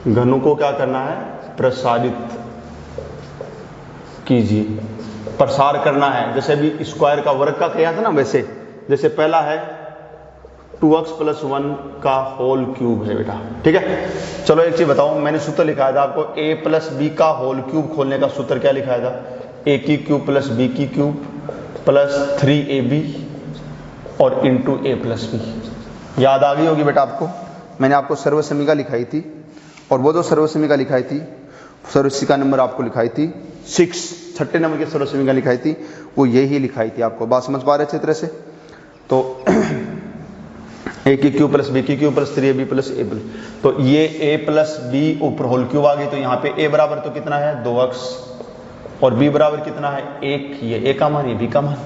घनों को क्या करना है, प्रसारित कीजिए, प्रसार करना है। जैसे अभी स्क्वायर का वर्ग का किया था ना, वैसे जैसे पहला है 2x + 1 का होल क्यूब है बेटा, ठीक है। चलो एक चीज बताओ, मैंने सूत्र लिखाया था आपको, a + b का होल क्यूब खोलने का सूत्र क्या लिखाया था, a की क्यूब + b की क्यूब + 3ab और इंटू a + b। याद आ गई होगी बेटा आपको, मैंने आपको सर्वसमीका लिखाई थी, और वो जो सर्वसमीका लिखाई थी, सर्वसमीका नंबर आपको लिखाई थी 6, 6 नंबर की सर्वसमीका लिखाई थी, वो यही लिखाई थी। आपको बात समझ पा रहे अच्छी तरह से? तो a की क्यूब + b की क्यूब + 3ab + a, तो ये a + b ऊपर होल क्यूब आ गई, तो यहाँ पे a बराबर तो कितना है 2x और b बराबर कितना है 1, ये a का मान, ये b का मान।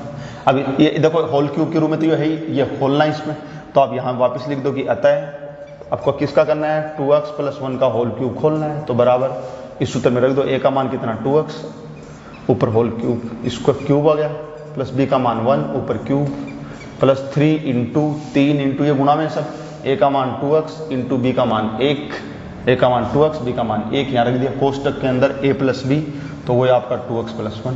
अब ये देखो होल क्यूब के रूप में तो ये है ही, ये खोलना इसमें, तो आप यहाँ वापस लिख दो कि अतः आपको किसका करना है, 2x + 1 का होल क्यूब खोलना है, तो बराबर इस सूत्र में रख दो, a का मान कितना 2x ऊपर होल क्यूब, इसको क्यूब आ गया, प्लस b का मान 1 ऊपर क्यूब + 3 इंटू 3 इंटू ये गुणा में सब, a का मान 2x इंटू b का मान 1, a का मान 2x b का मान 1, यहाँ रख दिया कोष्टक के अंदर a + b, तो वो आपका 2x + 1,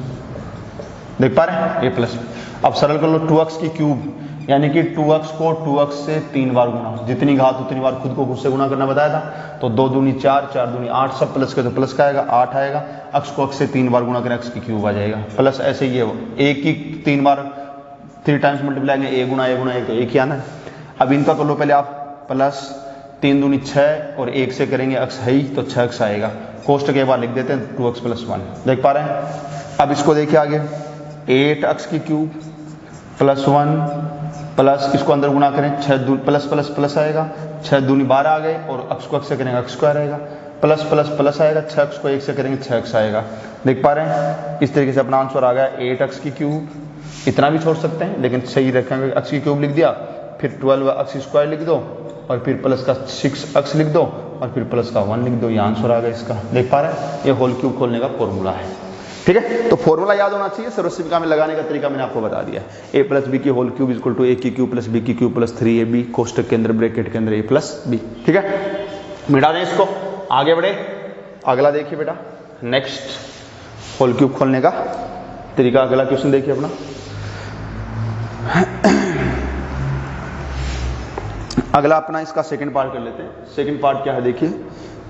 देख पा रहे हैं, a + b। अब सरल कर लो, 2x की क्यूब यानी कि 2x को 2x से 3 बार गुणा, जितनी घात उतनी बार खुद को खुद से गुणा करना बताया था, तो 2 दूनी 4, 4 दूनी 8, सब प्लस के तो प्लस का आएगा 8 आएगा, x को x से 3 बार गुणा करें x की क्यूब आ जाएगा, प्लस ऐसे ये a की 3 बार 3 टाइम्स मल्टीप्लाई करेंगे, a गुणा 1 तो 1 ही आना है। अब इनका कर लो पहले आप, प्लस 3 दूनी 6 और 1 से करेंगे x है ही, तो 6x आएगा, कोष्टक के बाद लिख देते हैं 2x + 1, देख पा रहे हैं। अब इसको देखिए आगे, 8x की क्यूब + 1 प्लस इसको अंदर गुणा करें, 6 दूनी प्लस प्लस प्लस आएगा, 6 दूनी 12 आ गए, और x को x से करेंगे x स्क्वायर आएगा, प्लस प्लस प्लस आएगा, 6x को 1 से करेंगे 6x आएगा, देख पा रहे हैं। इस तरीके से अपना आंसर आ गया 8x की क्यूब, इतना भी छोड़ सकते हैं लेकिन सही रखेंगे, x की क्यूब लिख दिया, फिर 12x स्क्वायर लिख दो, और फिर प्लस का 6x लिख दो, और फिर प्लस का 1 लिख दो, ये आंसर आ गया इसका, देख पा रहे हैं। ये होल क्यूब खोलने का फॉर्मूला है, ठीक है। तो फॉर्मूला याद होना चाहिए, सर्वसमीका में लगाने का तरीका मैंने आपको बता दिया, a + b की होल क्यूब = a की क्यूब + b की क्यूब + 3ab कोष्टक के अंदर ब्रैकेट के अंदर a + b, ठीक है। मिटा दें इसको, आगे बढ़े, अगला देखिए बेटा, नेक्स्ट होल क्यूब खोलने का तरीका, अगला क्वेश्चन देखिए अपना। अगला अपना इसका सेकंड पार्ट कर लेते हैं। सेकंड पार्ट क्या है देखिए,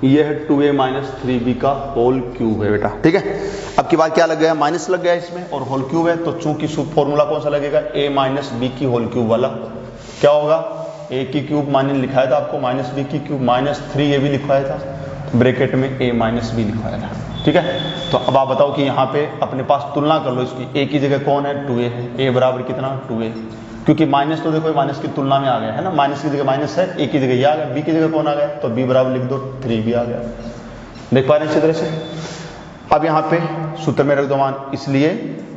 ये है 2a - 3b का होल क्यूब है बेटा, ठीक है। अब की बात क्या लग गया, माइनस लग गया इसमें, और होल क्यूब है, तो चूंकि फॉर्मूला कौन सा लगेगा, a - b की होल क्यूब वाला, क्या होगा, a की क्यूब माइनस लिखाया था आपको, -b की क्यूब -3ab लिखवाया था, ब्रैकेट में a - b लिखवाया था, ठीक है। तो अब आप बताओ कि यहाँ पे अपने पास तुलना कर लो इसकी, a की जगह कौन है 2a है, a बराबर कितना 2a, क्योंकि माइनस तो देखो माइनस की तुलना में आ गया है ना, माइनस की जगह माइनस है, a की जगह ये आ गया, b की जगह कौन आ गया, तो b बराबर लिख दो 3b आ गया, देख पा रहे हैं अच्छी तरह से। अब यहाँ पे सूत्र में रख दो मान, इसलिए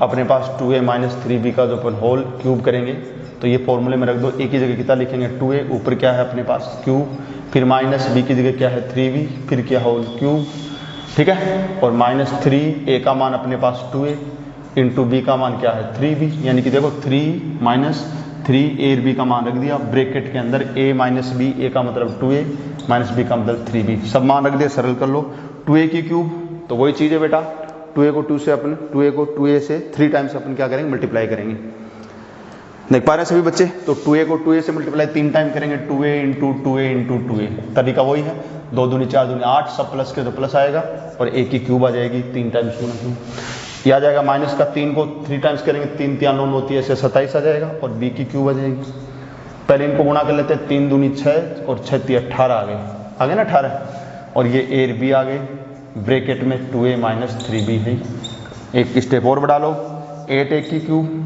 अपने पास 2a - 3b का जो अपन होल क्यूब करेंगे, तो ये फॉर्मूले में रख दो, a की जगह कितना लिखेंगे 2a, ऊपर क्या है अपने पास क्यूब, फिर -b की जगह क्या है 3b, फिर क्या होल क्यूब, ठीक है, और -3a का मान अपने पास 2a इंटू b का मान क्या है 3b, यानी कि देखो 3 - 3a b का मान रख दिया ब्रैकेट के अंदर, a - b, a का मतलब 2a -b का मतलब 3b, सब मान रख दिया, सरल कर लो। 2a की क्यूब तो वही चीज़ है बेटा, 2a को 2a से 3 टाइम्स अपन क्या करेंगे, मल्टीप्लाई करेंगे, देख पा रहे हैं सभी बच्चे। तो 2a को 2a से मल्टीप्लाई 3 टाइम करेंगे, 2a into 2a into 2a, तरीका वही है, 2 दूनी 4 दूनी 8, सब प्लस के तो प्लस आएगा, और a की क्यूब आ जाएगी 3 टाइम्स गुना क्यूब, यह आ जाएगा, माइनस का 3 को 3 टाइम्स करेंगे, 3 3 9 होती है, ऐसे 27 आ जाएगा, और b की क्यूब आ जाएगी। पहले इनको गुणा कर लेते हैं, 3 दूनी 6 और 6 3 18 आ गए ना 18, और ये a b आ गए, ब्रैकेट में 2a - 3b है। एक स्टेप और बढ़ा लो, 8a की क्यूब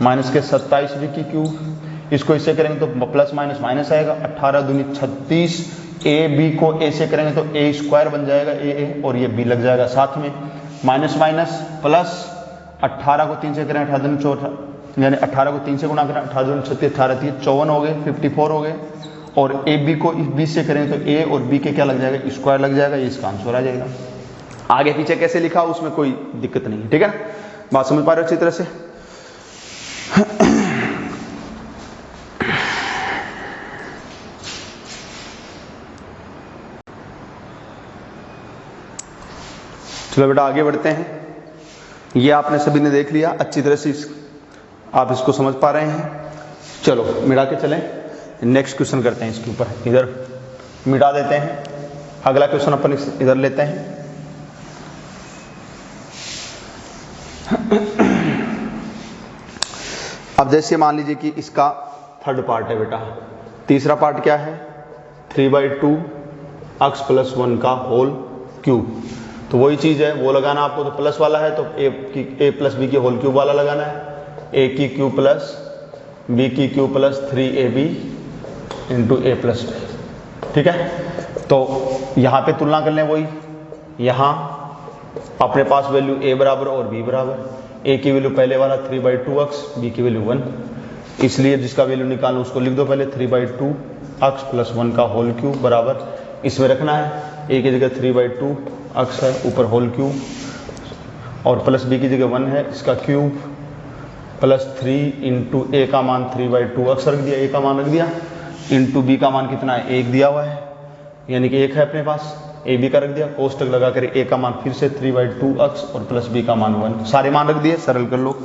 माइनस के 27b की क्यूब, इसको इससे करेंगे तो प्लस माइनस माइनस आएगा, 18 दूनी 36, a b को a से करेंगे तो a स्क्वायर बन जाएगा a, और ये b लग जाएगा साथ में, माइनस माइनस प्लस, 18 को 3 से करें 18 दूनी 14, यानी 18 को 3 से गुणा करें, 18 दूनी 36, 18 3 54 हो गए, 54 हो गए, और ए बी को इस 20 से करें तो ए और बी के क्या लग जाएगा, स्क्वायर लग जाएगा, ये इसका आंसर आ जाएगा। आगे पीछे कैसे लिखा उसमें कोई दिक्कत नहीं है, ठीक है ना, बात समझ पा रहे हो अच्छी तरह से। चलो बेटा आगे बढ़ते हैं। ये आपने सभी ने देख लिया अच्छी तरह से, आप इसको समझ पा रहे हैं। चलो मिटा के चलें, नेक्स्ट क्वेश्चन करते हैं इसके ऊपर, इधर मिटा देते हैं। अगला क्वेश्चन अपन इधर लेते हैं। अब जैसे मान लीजिए कि इसका थर्ड पार्ट है बेटा, तीसरा पार्ट क्या है, 3/2 x + 1 का होल क्यूब। तो वही चीज है, वो लगाना आपको, तो प्लस वाला है तो a + b की होल क्यूब वाला लगाना है, a की क्यूब प्लस b की cube plus 3ab into a + b। ठीक है, तो यहाँ पे तुलना कर लें वही, यहाँ अपने पास वैल्यू a बराबर और b बराबर। a की वैल्यू पहले वाला 3/2x, b की वैल्यू 1, इसलिए जिसका वैल्यू निकालना उसको लिख दो पहले, 3/2 x + 1 का होल क्यूब बराबर, इसमें रखना है a की जगह 3/2 x है, ऊपर होल क्यूब, और प्लस b की जगह 1 है, इसका क्यूब, प्लस 3 इंटू a का मान 3/2 x रख दिया, a का मान रख दिया, इंटू b का मान कितना है, 1 दिया हुआ है, यानी कि 1 है अपने पास, a b का रख दिया, कोष्टक लगा कर a का मान फिर से 3/2 x और प्लस b का मान 1, सारे मान रख दिए, सरल कर लो।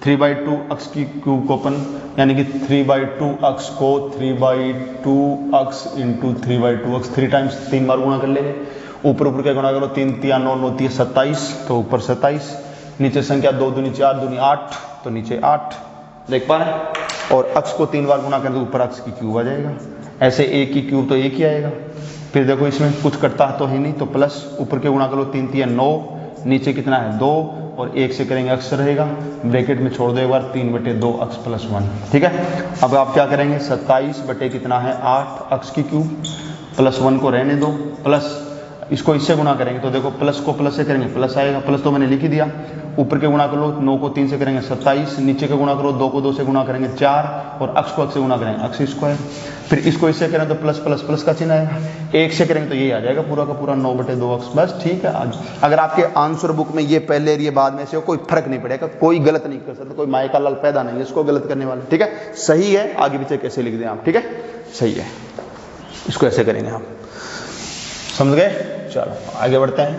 3/2 x की क्यूब को अपन, यानी कि 3/2 x को 3/2 x इंटू 3/2 x 3 टाइम्स 3 बार गुणा कर लेंगे, ऊपर ऊपर क्या गुणा करो, 3 × 9 = 9 × 27, तो ऊपर 27, नीचे संख्या 2 दूनी 4 दूनी 8, तो नीचे 8, देख पा रहे हैं। और x को 3 बार गुणा करें तो ऊपर x की क्यूब आ जाएगा, ऐसे a की क्यूब तो 1 ही आएगा। फिर देखो इसमें कुछ कटता तो है नहीं, तो प्लस ऊपर के गुणा करो, 3 × 3 = 9, नीचे कितना है 2, और 1 से करेंगे x रहेगा, ब्रैकेट में छोड़ दो एक बार, 3/2 x + 1। ठीक है, अब आप क्या करेंगे, 27 बटे कितना है 8 x की क्यूब, प्लस 1 को रहने दो, प्लस इसको इससे गुणा करेंगे तो देखो प्लस को प्लस से करेंगे प्लस आएगा, प्लस तो मैंने लिख ही दिया, ऊपर के गुणा करो, 9 को 3 से करेंगे 27, नीचे के गुणा करो, 2 को 2 से गुणा करेंगे 4, और x को x से गुणा करेंगे x², फिर इसको इससे करें तो प्लस प्लस प्लस का चिन्ह आएगा, 1 से करेंगे तो यही आ जाएगा पूरा का पूरा 9/2 x। बस ठीक है, अगर आपके आंसर बुक में ये पहले और ये बाद में से हो, कोई फर्क नहीं पड़ेगा, कोई गलत नहीं कर सकता, कोई माय का लाल पैदा नहीं है इसको गलत करने वाला। ठीक है, सही है, आगे पीछे कैसे लिख दें आप, ठीक है, सही है, इसको ऐसे करेंगे आप, समझ गए। चलो आगे बढ़ते हैं।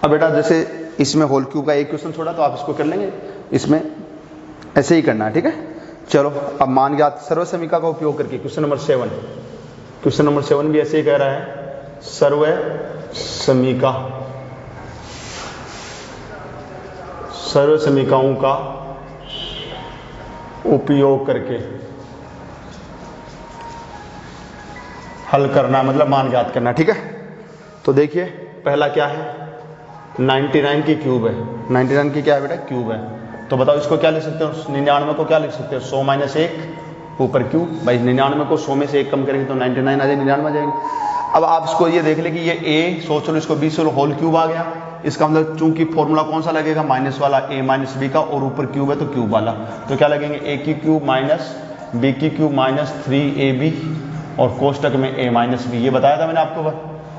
अब बेटा जैसे इसमें होल क्यूब का एक क्वेश्चन छोड़ा तो आप इसको कर लेंगे, इसमें ऐसे ही करना है। ठीक है, चलो अब मान ज्ञात सर्व समीकरण का उपयोग करके क्वेश्चन नंबर 7, क्वेश्चन नंबर 7 भी ऐसे ही कह रहा है, सर्व समीकरणों का उपयोग करके हल करना, मतलब मान ज्ञात करना। ठीक है, तो देखिए पहला क्या है, 99 की क्यूब है, 99 की क्या है बेटा, क्यूब है, तो बताओ इसको क्या लिख सकते हो, 99 को क्या लिख सकते हो, 100 - 1 ऊपर क्यूब, भाई 99 को 100 में से 1 कम करेंगे तो 99 आ जाएगी, 99 आ जाएगी। अब आप इसको ये देख ले कि ये a सोच लो, इसको b से होल क्यूब आ गया, इसका मतलब चूंकि फॉर्मूला कौन सा लगेगा, माइनस वाला, a - b का, और ऊपर क्यूब है तो क्यूब वाला, तो क्या लगेंगे, a की क्यूब माइनस b की क्यूब माइनस 3ab, और कोष्टक में a - b, ये बताया था मैंने आपको।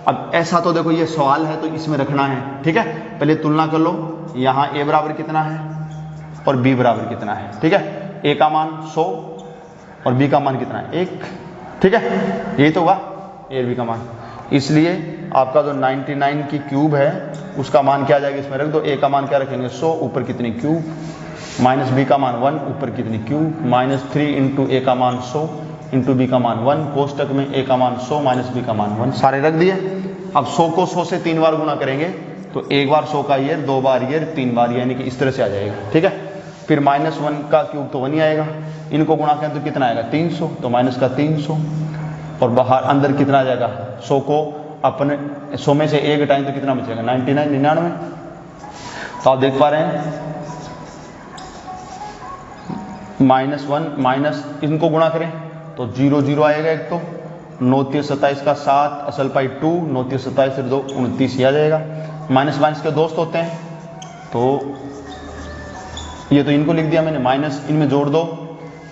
अब ऐसा तो देखो ये सवाल है तो इसमें रखना है। ठीक है, पहले तुलना कर लो, यहाँ a बराबर कितना है और b बराबर कितना है। ठीक है, a का मान 100 और b का मान कितना है 1। ठीक है, यही तो हुआ a और b का मान, इसलिए आपका जो 99 की क्यूब है उसका मान क्या आ जाएगा, इसमें रख दो, a का मान क्या रखेंगे 100, ऊपर कितनी क्यूब, माइनस b का मान 1, ऊपर कितनी क्यूब, -3 इंटू a का मान 100 इंटू b का मान 1, कोष्टक में a का मान 100 माइनस b का मान 1, सारे रख दिए। अब 100 को 100 से 3 बार गुणा करेंगे तो एक बार 100 का ईयर, 2 बार ईयर, 3 बार, यानी कि इस तरह से आ जाएगा। ठीक है, फिर -1 का क्यूब तो 1 ही आएगा, इनको गुणा करें तो कितना आएगा 300, तो माइनस का 300, और बाहर अंदर कितना आ जाएगा, 100 को अपने 100 में से 1 घटाएं तो कितना बचेगा 99। तो आप देख पा रहे हैं -1 माइनस इनको गुणा करें तो 0 0 आएगा, एक तो 9 × 27 का 7, असल पाई 2, 9 × 27 से 2 29 ही आ जाएगा, माइनस माइनस के दोस्त होते हैं, तो ये तो इनको लिख दिया मैंने, माइनस इनमें जोड़ दो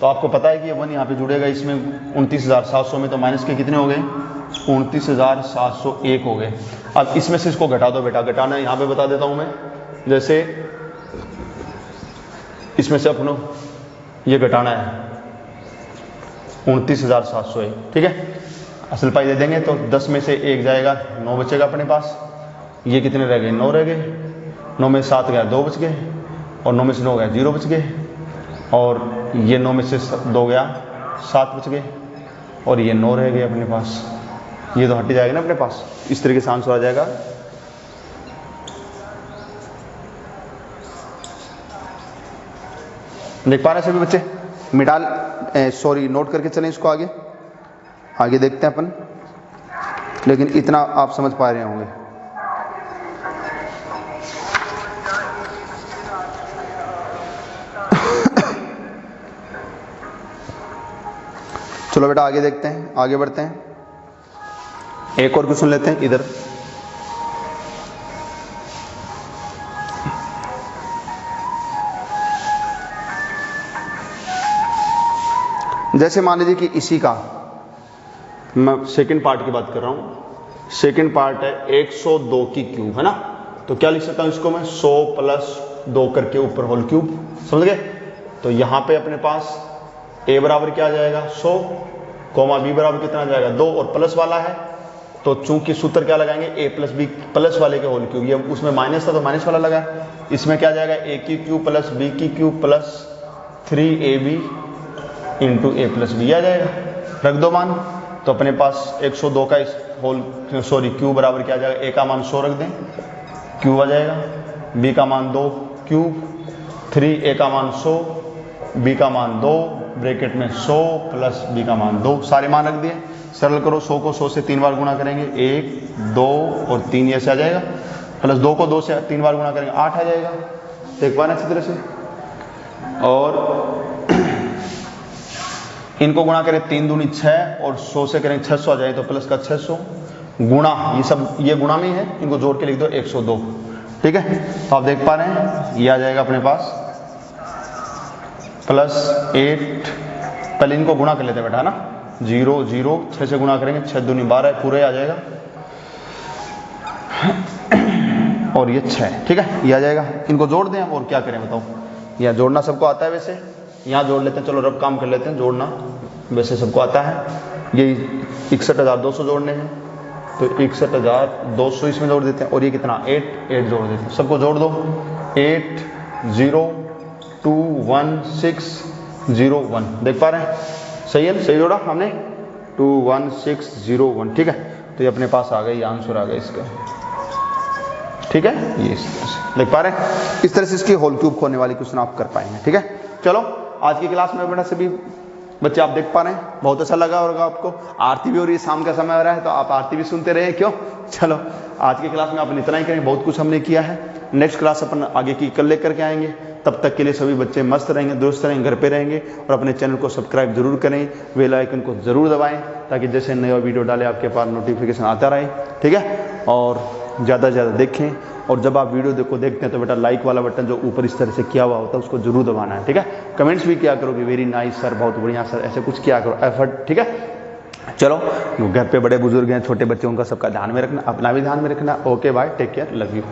तो आपको पता है कि ये 1 यहाँ पे जुड़ेगा, इसमें 29,700 में तो माइनस के कितने हो गए 29,701 हो गए। अब इसमें से इसको घटा दो बेटा, घटाना यहाँ पे बता देता हूँ मैं, जैसे इसमें से अपनों ये घटाना है 29,701, ठीक है। असल पाई दे देंगे तो 10 में से 1 जाएगा, 9 बचेगा अपने पास। ये कितने रह गए, 9 रह गए, 9 में 7 गया 2 बच गए, और 9 में से 9 गया 0 बच गए, और ये 9 में से 2 गया 7 बच गए, और ये 9 रह गए अपने पास। ये तो हट जाएगा ना अपने पास। इस तरीके से आंसर आ जाएगा। देख पा रहे हैं सभी बच्चे? सॉरी नोट करके चलें इसको, आगे देखते हैं अपन, लेकिन इतना आप समझ पा रहे होंगे। चलो बेटा आगे देखते हैं, आगे बढ़ते हैं। एक और क्वेश्चन लेते हैं इधर। जैसे मान लीजिए कि इसी का मैं सेकंड पार्ट की बात कर रहा हूं। सेकंड पार्ट है 102 की क्यूब, है ना। तो क्या लिख सकता हूं इसको मैं, 100 प्लस 2 करके ऊपर होल क्यूब, समझ गए। तो यहां पे अपने पास a बराबर क्या आ जाएगा 100, कोमा b बराबर कितना आ जाएगा 2, और प्लस वाला है तो चूंकि सूत्र क्या लगाएंगे, a प्लस b प्लस वाले के होल क्यूब। ये उसमें माइनस था तो माइनस वाला लगा। इसमें क्या आ जाएगा, a की क्यूब प्लस b की cube plus 3ab into a plus b आ जाएगा। रख दो मान, तो अपने पास 102 का क्यूब बराबर क्या आ जाएगा, a का मान 100 रख दें, क्यूब आ जाएगा, b का मान 2 क्यूब, 3a का मान 100, b का मान 2 ब्रैकेट में 100 प्लस b का मान 2, सारे मान रख दिए। सरल करो, 100 को 100 से 3 बार गुणा करेंगे, 1 2 और 3 ये से आ जाएगा, प्लस 2 को 2 से 3 बार गुणा करेंगे 8 आ जाएगा। देख पा रहे अच्छी तरह से। और इनको गुणा करें 3 दूनी 6 और 100 से करेंगे 600 आ जाए, तो प्लस का 600 गुणा, ये सब ये गुणा में ही है, इनको जोड़ के लिख दो 102, ठीक है। तो आप देख पा रहे हैं ये आ जाएगा अपने पास प्लस 8, पहले इनको गुणा कर लेते हैं बेटा, है ना। 0 0 6 से गुणा करेंगे, 6 दूनी 12 पूरे आ जाएगा, और ये 6, ठीक है, ये आ जाएगा। इनको जोड़ दें और क्या करें बताओ। यहाँ जोड़ना सबको आता है वैसे, यहाँ जोड़ लेते हैं, चलो रब काम कर लेते हैं। जोड़ना वैसे सबको आता है, ये 61,200 जोड़ने हैं, तो 61,200 इसमें जोड़ देते हैं, और ये कितना 8 जोड़ देते हैं। सबको जोड़ दो, 8 0 2 1 6 0 1। देख पा रहे हैं, सही है, सही जोड़ा हमने, 2 1 6 0 1, ठीक है। तो ये अपने पास आ गई, आंसर आ गया इसका, ठीक है। ये इस तरह से देख पा रहे हैं, इस तरह से इसकी होल क्यूब खोलने वाली क्वेश्चन आप कर पाएंगे, ठीक है। चलो आज की क्लास में बेटा सभी बच्चे आप देख पा रहे हैं, बहुत अच्छा लगा होगा आपको। आरती भी हो रही है, शाम का समय हो रहा है, तो आप आरती भी सुनते रहे, क्यों। चलो आज की क्लास में अपन इतना ही करेंगे, बहुत कुछ हमने किया है। नेक्स्ट क्लास अपन आगे की कल लेकर के आएंगे। तब तक के लिए सभी बच्चे मस्त रहेंगे, दुरुस्त रहेंगे, घर पे रहेंगे, और अपने चैनल को सब्सक्राइब जरूर करें, बेल आइकन को जरूर दबाएं, ताकि जैसे नया वीडियो डाले आपके पास नोटिफिकेशन आता रहे, ठीक है। और ज़्यादा से ज़्यादा देखें, और जब आप वीडियो देखते हैं तो बेटा लाइक वाला बटन जो ऊपर इस तरह से किया हुआ होता है उसको जरूर दबाना है, ठीक है। कमेंट्स भी किया करो कि वेरी नाइस सर, बहुत बढ़िया सर, ऐसे कुछ किया करो, एफर्ट, ठीक है। चलो घर पे बड़े बुजुर्ग हैं, छोटे बच्चे, उनका सबका ध्यान में रखना, अपना भी ध्यान में रखना। Okay bye, take care, love you.